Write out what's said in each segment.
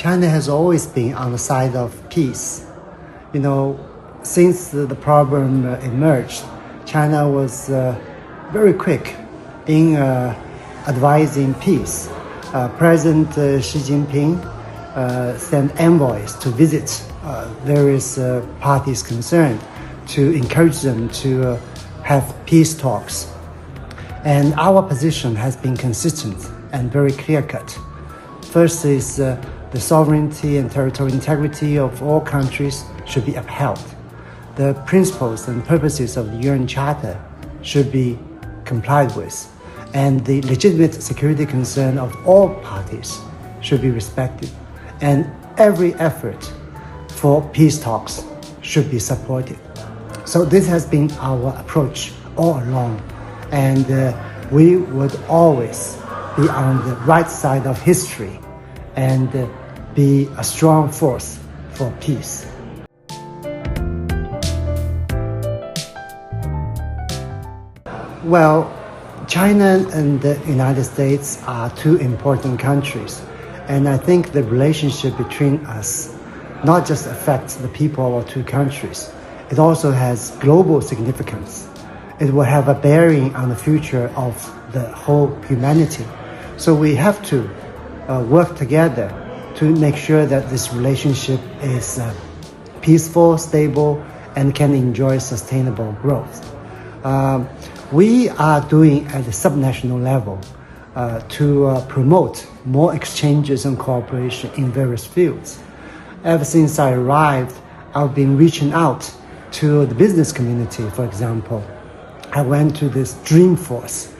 China has always been on the side of peace. Since the problem emerged, China was very quick in advising peace. President Xi Jinping sent envoys to visit various parties concerned to encourage them to have peace talks. And our position has been consistent and very clear-cut. First is the sovereignty and territorial integrity of all countries should be upheld. The principles and purposes of the UN Charter should be complied with, and the legitimate security concern of all parties should be respected, and every effort for peace talks should be supported. So this has been our approach all along, and we would always be on the right side of history and be a strong force for peace. Well, China and the United States are two important countries, and I think the relationship between us not just affects the people of our two countries, it also has global significance. It will have a bearing on the future of the whole humanity. So we have to work together to make sure that this relationship is peaceful, stable, and can enjoy sustainable growth. We are doing at the subnational level to promote more exchanges and cooperation in various fields. Ever since I arrived, I've been reaching out to the business community, for example. I went to this Dreamforce,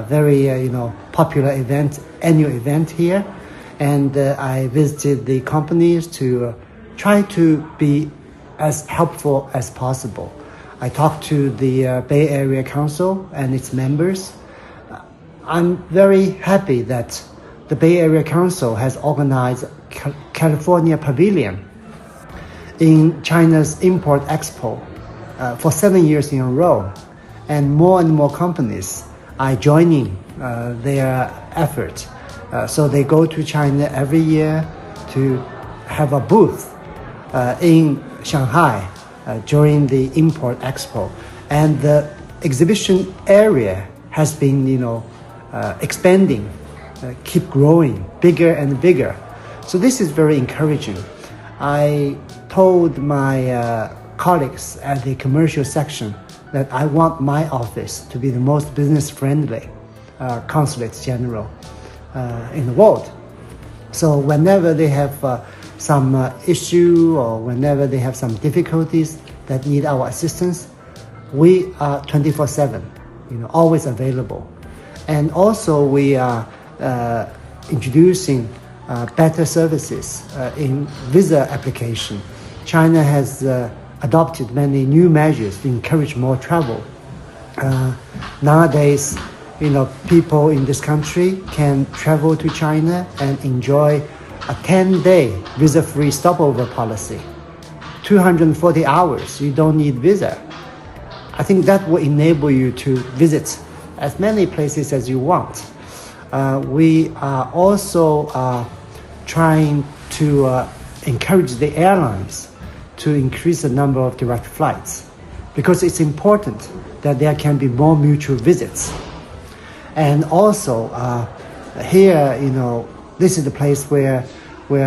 very popular event, annual event here, and I visited the companies to try to be as helpful as possible. I talked to the Bay Area Council and its members. I'm very happy that the Bay Area Council has organized California Pavilion in China's Import Expo for 7 years in a row. And more companies are joining their effort. So they go to China every year to have a booth in Shanghai during the Import Expo. And the exhibition area has been, expanding, keep growing bigger and bigger. So this is very encouraging. I told my colleagues at the commercial section that I want my office to be the most business-friendly consulate general in the world. So whenever they have some issue or whenever they have some difficulties that need our assistance, we are 24/7, always available. And also we are introducing better services in visa application. China has adopted many new measures to encourage more travel. Nowadays, people in this country can travel to China and enjoy a 10-day visa-free stopover policy. 240 hours, you don't need visa. I think that will enable you to visit as many places as you want. We are also trying to encourage the airlines to increase the number of direct flights, because it's important that there can be more mutual visits. And also here, this is the place where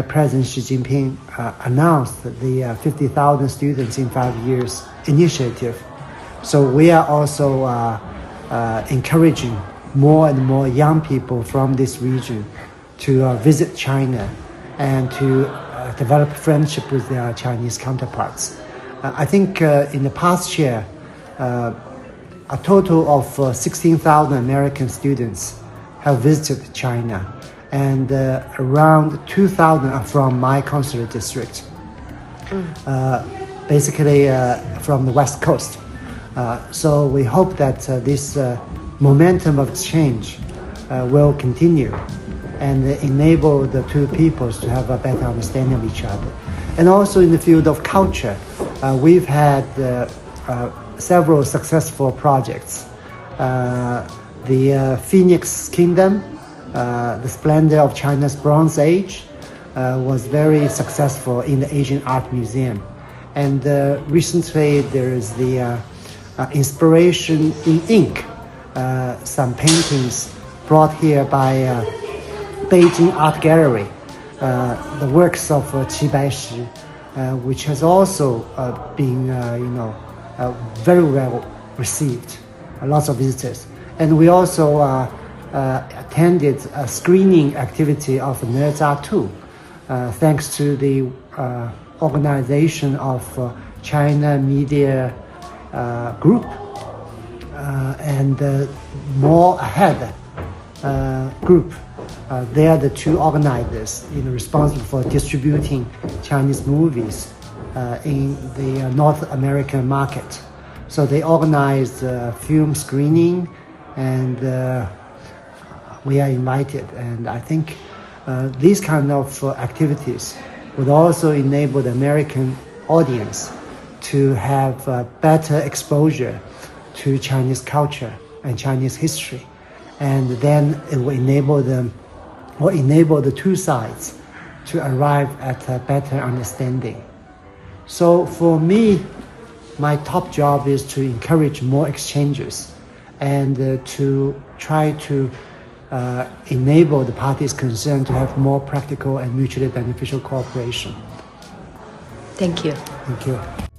President Xi Jinping announced the 50,000 students in 5 years initiative. So we are also encouraging more and more young people from this region to visit China and to develop friendship with their Chinese counterparts. I think in the past year, a total of 16,000 American students have visited China, and around 2,000 are from my consulate district, basically from the West Coast. So we hope that this momentum of exchange will continue and enable the two peoples to have a better understanding of each other. And also in the field of culture, we've had several successful projects. The Phoenix Kingdom, the splendor of China's Bronze Age, was very successful in the Asian Art Museum. And recently there is the Inspiration in Ink, some paintings brought here by Beijing Art Gallery, the works of Qi Baishi, which has also been very well received, lots of visitors. And we also attended a screening activity of Nerza 2, thanks to the organization of China Media Group and More Ahead Group. They are the two organizers responsible for distributing Chinese movies in the North American market. So they organized film screening, and we are invited. And I think these kind of activities would also enable the American audience to have better exposure to Chinese culture and Chinese history. And then it will enable the two sides to arrive at a better understanding. So for me, my top job is to encourage more exchanges and to try to enable the parties concerned to have more practical and mutually beneficial cooperation. Thank you. Thank you.